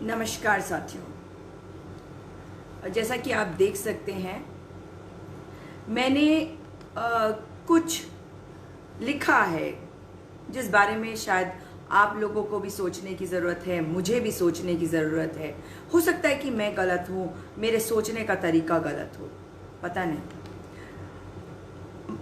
नमस्कार साथियों, जैसा कि आप देख सकते हैं मैंने कुछ लिखा है जिस बारे में शायद आप लोगों को भी सोचने की ज़रूरत है, मुझे भी सोचने की ज़रूरत है। हो सकता है कि मैं गलत हूँ, मेरे सोचने का तरीका गलत हो, पता नहीं।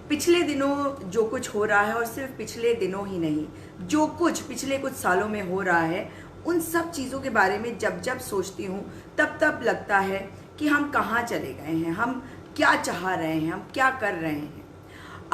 पिछले दिनों जो कुछ हो रहा है, और सिर्फ पिछले दिनों ही नहीं, जो कुछ पिछले कुछ सालों में हो रहा है, उन सब चीज़ों के बारे में जब जब सोचती हूँ तब तब लगता है कि हम कहाँ चले गए हैं, हम क्या चाह रहे हैं, हम क्या कर रहे हैं।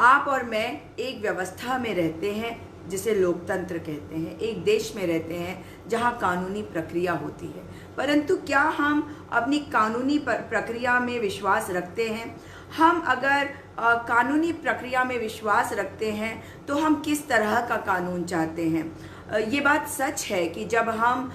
आप और मैं एक व्यवस्था में रहते हैं जिसे लोकतंत्र कहते हैं, एक देश में रहते हैं जहाँ कानूनी प्रक्रिया होती है, परंतु क्या हम अपनी कानूनी प्रक्रिया में विश्वास रखते हैं? हम अगर कानूनी प्रक्रिया में विश्वास रखते हैं तो हम किस तरह का कानून चाहते हैं? ये बात सच है कि जब हम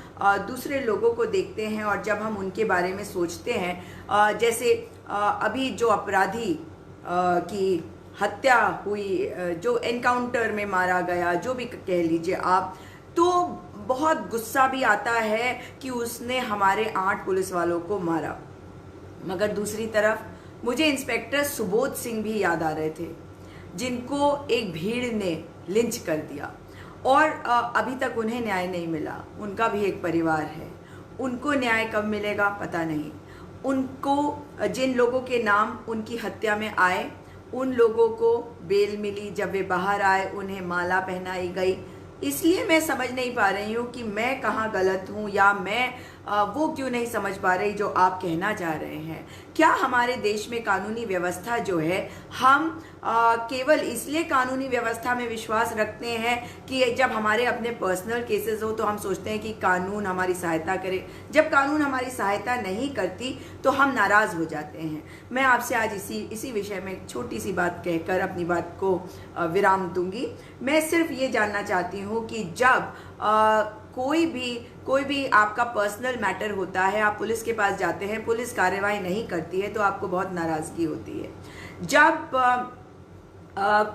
दूसरे लोगों को देखते हैं और जब हम उनके बारे में सोचते हैं, जैसे अभी जो अपराधी की हत्या हुई, जो एनकाउंटर में मारा गया, जो भी कह लीजिए आप, तो बहुत गुस्सा भी आता है कि उसने हमारे 8 पुलिस वालों को मारा। मगर दूसरी तरफ मुझे इंस्पेक्टर सुबोध सिंह भी याद आ रहे थे, जिनको एक भीड़ ने लिंच कर दिया और अभी तक उन्हें न्याय नहीं मिला। उनका भी एक परिवार है, उनको न्याय कब मिलेगा पता नहीं। उनको, जिन लोगों के नाम उनकी हत्या में आए, उन लोगों को बेल मिली, जब वे बाहर आए उन्हें माला पहनाई गई। इसलिए मैं समझ नहीं पा रही हूँ कि मैं कहाँ गलत हूँ, या मैं वो क्यों नहीं समझ पा रही जो आप कहना चाह रहे हैं। क्या हमारे देश में कानूनी व्यवस्था जो है, हम केवल इसलिए कानूनी व्यवस्था में विश्वास रखते हैं कि जब हमारे अपने पर्सनल केसेस हो तो हम सोचते हैं कि कानून हमारी सहायता करे, जब कानून हमारी सहायता नहीं करती तो हम नाराज़ हो जाते हैं। मैं आपसे आज इसी विषय में एक छोटी सी बात कहकर अपनी बात को विराम दूंगी। मैं सिर्फ ये जानना चाहती हूँ कि जब कोई भी आपका पर्सनल मैटर होता है, आप पुलिस के पास जाते हैं, पुलिस कार्रवाई नहीं करती है तो आपको बहुत नाराज़गी होती है। जब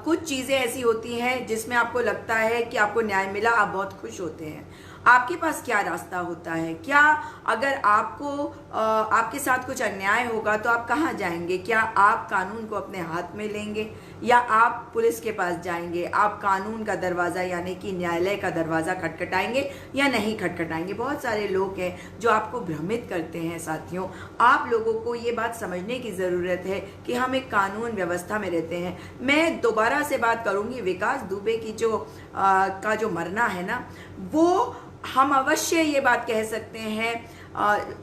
कुछ चीज़ें ऐसी होती हैं जिसमें आपको लगता है कि आपको न्याय मिला, आप बहुत खुश होते हैं। आपके पास क्या रास्ता होता है? क्या अगर आपके साथ कुछ अन्याय होगा तो आप कहाँ जाएंगे? क्या आप कानून को अपने हाथ में लेंगे या आप पुलिस के पास जाएंगे? आप कानून का दरवाज़ा यानी कि न्यायालय का दरवाज़ा खटखटाएंगे या नहीं खटखटाएंगे? बहुत सारे लोग हैं जो आपको भ्रमित करते हैं। साथियों, आप लोगों को ये बात समझने की ज़रूरत है कि हम एक कानून व्यवस्था में रहते हैं। मैं दोबारा से बात करूँगी, विकास दुबे की जो मरना है ना, वो हम अवश्य ये बात कह सकते हैं,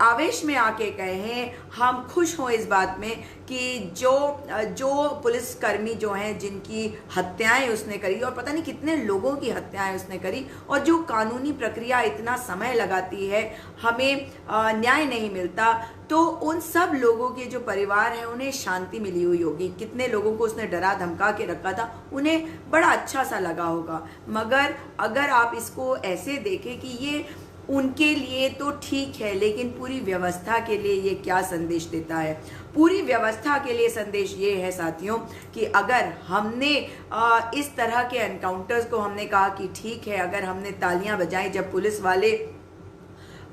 आवेश में आके कहें, हम खुश हों इस बात में कि जो पुलिसकर्मी जो हैं, जिनकी हत्याएं उसने करी और पता नहीं कितने लोगों की हत्याएं उसने करी, और जो कानूनी प्रक्रिया इतना समय लगाती है, हमें न्याय नहीं मिलता, तो उन सब लोगों के जो परिवार हैं उन्हें शांति मिली हुई होगी। कितने लोगों को उसने डरा धमका के रखा था, उन्हें बड़ा अच्छा सा लगा होगा। मगर अगर आप इसको ऐसे देखें कि ये उनके लिए तो ठीक है, लेकिन पूरी व्यवस्था के लिए ये क्या संदेश देता है? पूरी व्यवस्था के लिए संदेश ये है साथियों कि अगर हमने इस तरह के एनकाउंटर्स को हमने कहा कि ठीक है, अगर हमने तालियां बजाई जब पुलिस वाले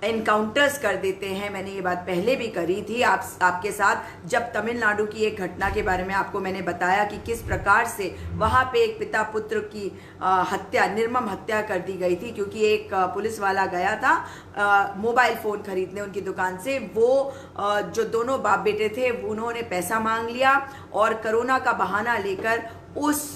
एनकाउंटर्स कर देते हैं, मैंने ये बात पहले भी करी थी आपके साथ, जब तमिलनाडु की एक घटना के बारे में आपको मैंने बताया कि किस प्रकार से वहाँ पे एक पिता पुत्र की हत्या, निर्मम हत्या कर दी गई थी, क्योंकि एक पुलिस वाला गया था मोबाइल फ़ोन खरीदने उनकी दुकान से। वो जो दोनों बाप बेटे थे, उन्होंने पैसा मांग लिया और कोरोना का बहाना लेकर उस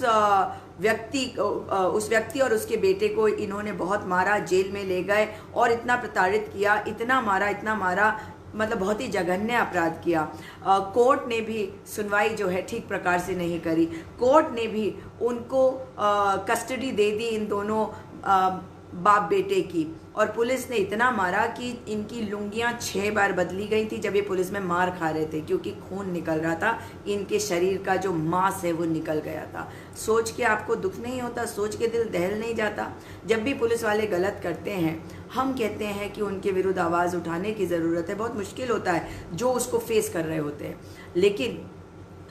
व्यक्ति और उसके बेटे को इन्होंने बहुत मारा, जेल में ले गए और इतना प्रताड़ित किया, इतना मारा, मतलब बहुत ही जघन्य अपराध किया। कोर्ट ने भी सुनवाई जो है ठीक प्रकार से नहीं करी। कोर्ट ने भी उनको कस्टडी दे दी, इन दोनों बाप बेटे की, और पुलिस ने इतना मारा कि इनकी लुंगियां 6 बार बदली गई थी जब ये पुलिस में मार खा रहे थे, क्योंकि खून निकल रहा था, इनके शरीर का जो मांस है वो निकल गया था। सोच के आपको दुख नहीं होता? सोच के दिल दहल नहीं जाता? जब भी पुलिस वाले गलत करते हैं, हम कहते हैं कि उनके विरुद्ध आवाज़ उठाने की ज़रूरत है। बहुत मुश्किल होता है जो उसको फेस कर रहे होते हैं, लेकिन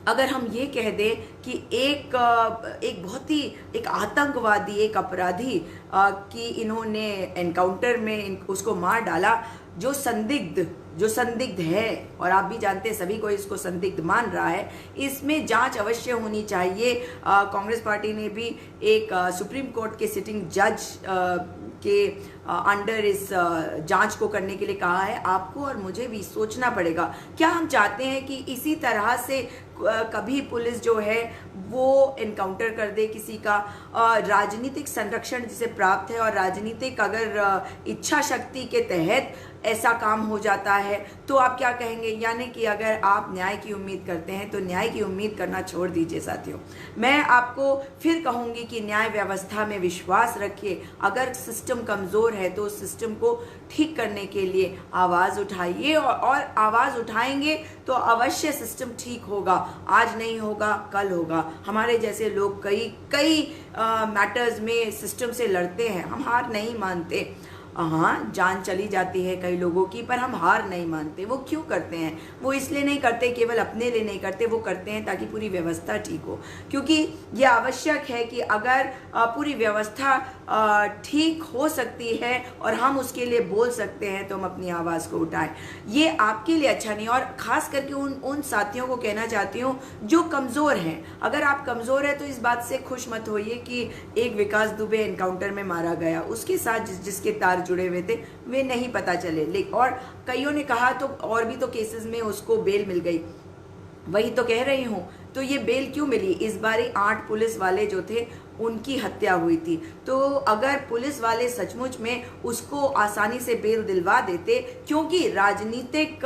अगर हम ये कह दें कि एक बहुत ही एक आतंकवादी, एक अपराधी कि इन्होंने एनकाउंटर में उसको मार डाला, जो संदिग्ध है, और आप भी जानते हैं सभी को इसको संदिग्ध मान रहा है, इसमें जांच अवश्य होनी चाहिए। कांग्रेस पार्टी ने भी एक सुप्रीम कोर्ट के सिटिंग जज के अंडर इस जांच को करने के लिए कहा है। आपको और मुझे भी सोचना पड़ेगा, क्या हम चाहते हैं कि इसी तरह से कभी पुलिस जो है वो एनकाउंटर कर दे किसी का? राजनीतिक संरक्षण जिसे प्राप्त है और राजनीतिक अगर इच्छा शक्ति के तहत ऐसा काम हो जाता है तो आप क्या कहेंगे? यानी कि अगर आप न्याय की उम्मीद करते हैं तो न्याय की उम्मीद करना छोड़ दीजिए साथियों। मैं आपको फिर कहूंगी कि न्याय व्यवस्था में विश्वास रखिए। अगर सिस्टम कमजोर है तो उस सिस्टम को ठीक करने के लिए आवाज उठाइए, और आवाज उठाएंगे तो अवश्य सिस्टम ठीक होगा। आज नहीं होगा, कल होगा। हमारे जैसे लोग कई मैटर्स में सिस्टम से लड़ते हैं, हम हार नहीं मानते। हाँ, जान चली जाती है कई लोगों की, पर हम हार नहीं मानते। वो क्यों करते हैं? वो इसलिए नहीं करते केवल अपने लिए नहीं करते, वो करते हैं ताकि पूरी व्यवस्था ठीक हो। क्योंकि ये आवश्यक है कि अगर पूरी व्यवस्था ठीक हो सकती है और हम उसके लिए बोल सकते हैं तो हम अपनी आवाज़ को उठाएं। ये आपके लिए अच्छा नहीं। और खास करके उन साथियों को कहना चाहती हूँ जो कमज़ोर हैं। अगर आप कमज़ोर हैं तो इस बात से खुश मत होइए कि एक विकास दुबे एनकाउंटर में मारा गया, उसके साथ जिसके तार जुड़े हुए थे वे नहीं पता चले। और कईयों ने कहा तो और भी तो केसेस में उसको बेल मिल गई। वही तो कह रही हूं। तो ये बेल क्यों मिली? इस बार 8 पुलिस वाले जो थे उनकी हत्या हुई थी। तो अगर पुलिस वाले सचमुच में उसको आसानी से बेल दिलवा देते, क्योंकि राजनीतिक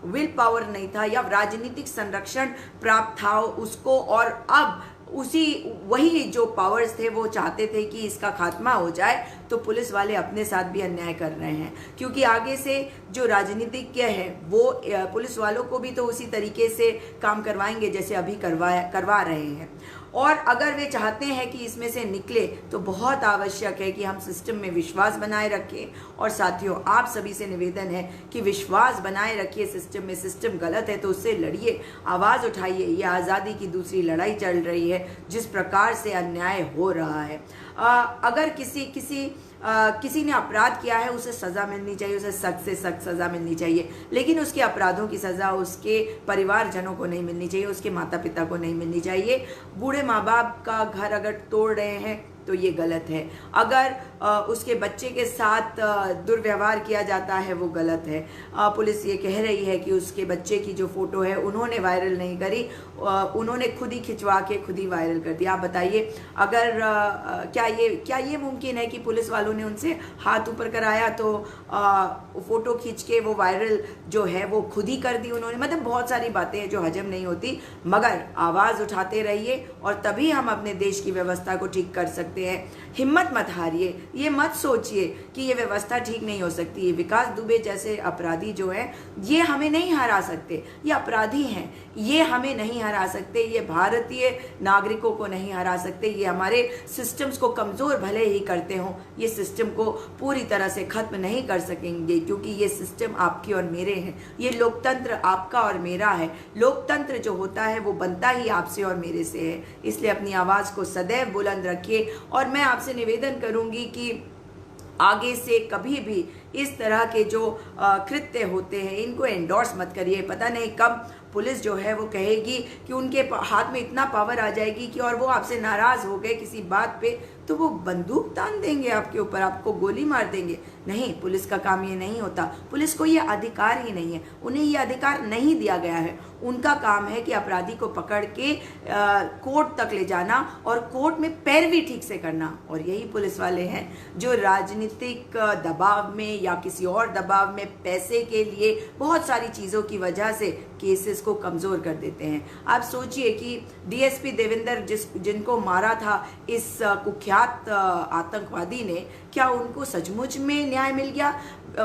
विल पावर नहीं था या राजनीतिक संरक्षण प्राप्त था उसको, और अब वही जो पावर्स थे वो चाहते थे कि इसका खात्मा हो जाए, तो पुलिस वाले अपने साथ भी अन्याय कर रहे हैं। क्योंकि आगे से जो राजनीतिज्ञ है वो पुलिस वालों को भी तो उसी तरीके से काम करवाएंगे जैसे अभी करवा रहे हैं। और अगर वे चाहते हैं कि इसमें से निकले तो बहुत आवश्यक है कि हम सिस्टम में विश्वास बनाए रखें। और साथियों, आप सभी से निवेदन है कि विश्वास बनाए रखिए सिस्टम में। सिस्टम गलत है तो उससे लड़िए, आवाज़ उठाइए। ये आज़ादी की दूसरी लड़ाई चल रही है जिस प्रकार से अन्याय हो रहा है। अगर किसी ने अपराध किया है उसे सज़ा मिलनी चाहिए, उसे सख्त से सख्त सज़ा मिलनी चाहिए, लेकिन उसके अपराधों की सज़ा उसके परिवारजनों को नहीं मिलनी चाहिए, उसके माता पिता को नहीं मिलनी चाहिए। बूढ़े माँ बाप का घर अगर तोड़ रहे हैं तो ये गलत है। अगर उसके बच्चे के साथ दुर्व्यवहार किया जाता है वो गलत है। पुलिस ये कह रही है कि उसके बच्चे की जो फोटो है उन्होंने वायरल नहीं करी, उन्होंने खुद ही खिंचवा के खुद ही वायरल कर दिया। आप बताइए, अगर क्या ये मुमकिन है कि पुलिस वालों ने उनसे हाथ ऊपर कराया तो फोटो खींच के वो वायरल जो है वो खुद ही कर दी उन्होंने? मतलब बहुत सारी बातें हैं जो हजम नहीं होती। मगर आवाज़ उठाते रहिए और तभी हम अपने देश की व्यवस्था को ठीक कर सकते हैं। हिम्मत मत हारिए, ये मत सोचिए कि ये व्यवस्था ठीक नहीं हो सकती। ये विकास दुबे जैसे अपराधी जो है ये हमें नहीं हरा सकते, ये अपराधी हैं, ये हमें नहीं हरा सकते, ये भारतीय नागरिकों को नहीं हरा सकते, ये हमारे सिस्टम्स को कमज़ोर भले ही करते हों, ये सिस्टम को पूरी तरह से ख़त्म नहीं कर सकेंगे। क्योंकि ये सिस्टम आपके और मेरे हैं, ये लोकतंत्र आपका और मेरा है। लोकतंत्र जो होता है वो बनता ही आपसे और मेरे से है। इसलिए अपनी आवाज़ को सदैव बुलंद रखिए। और मैं आपसे निवेदन करूंगी कि आगे से कभी भी इस तरह के जो कृत्य होते हैं इनको एंडोर्स मत करिए। पता नहीं कब पुलिस जो है वो कहेगी कि उनके हाथ में इतना पावर आ जाएगी कि और वो आपसे नाराज़ हो गए किसी बात पे तो वो बंदूक तान देंगे आपके ऊपर, आपको गोली मार देंगे। नहीं, पुलिस का काम ये नहीं होता। पुलिस को ये अधिकार ही नहीं है, उन्हें ये अधिकार नहीं दिया गया है। उनका काम है कि अपराधी को पकड़ के कोर्ट तक ले जाना और कोर्ट में पैरवी ठीक से करना। और यही पुलिस वाले हैं जो राजनीतिक दबाव में या किसी और दबाव में पैसे के लिए बहुत सारी चीज़ों की वजह से केसेस को कमज़ोर कर देते हैं। आप सोचिए कि डीएसपी देवेंद्र जिनको मारा था इस कुख्यात आतंकवादी ने, क्या उनको सचमुच में न्याय मिल गया?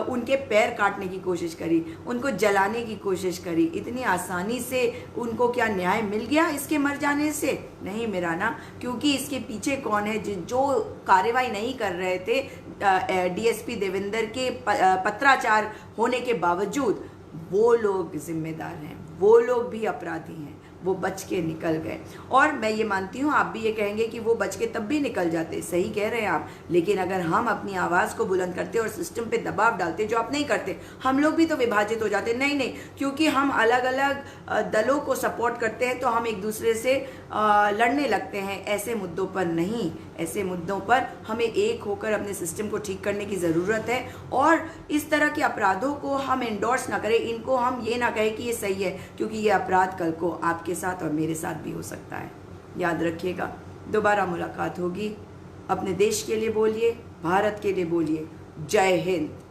उनके पैर काटने की कोशिश करी, उनको जलाने की कोशिश करी, इतनी आसानी से उनको क्या न्याय मिल गया इसके मर जाने से? नहीं मेरा ना। क्योंकि इसके पीछे कौन है? जो कार्रवाई नहीं कर रहे थे डीएसपी देवेंद्र के पत्राचार होने के बावजूद, वो लोग जिम्मेदार हैं, वो लोग भी अपराधी हैं, वो बच के निकल गए। और मैं ये मानती हूँ, आप भी ये कहेंगे कि वो बच के तब भी निकल जाते, सही कह रहे हैं आप। लेकिन अगर हम अपनी आवाज़ को बुलंद करते और सिस्टम पे दबाव डालते, जो आप नहीं करते, हम लोग भी तो विभाजित हो जाते। नहीं नहीं, क्योंकि हम अलग अलग दलों को सपोर्ट करते हैं तो हम एक दूसरे से लड़ने लगते हैं। ऐसे मुद्दों पर नहीं, ऐसे मुद्दों पर हमें एक होकर अपने सिस्टम को ठीक करने की ज़रूरत है। और इस तरह के अपराधों को हम एंडोर्स ना करें, इनको हम ये ना कहें कि ये सही है, क्योंकि ये अपराध कल को आपके साथ और मेरे साथ भी हो सकता है। याद रखिएगा, दोबारा मुलाकात होगी। अपने देश के लिए बोलिए, भारत के लिए बोलिए। जय हिंद।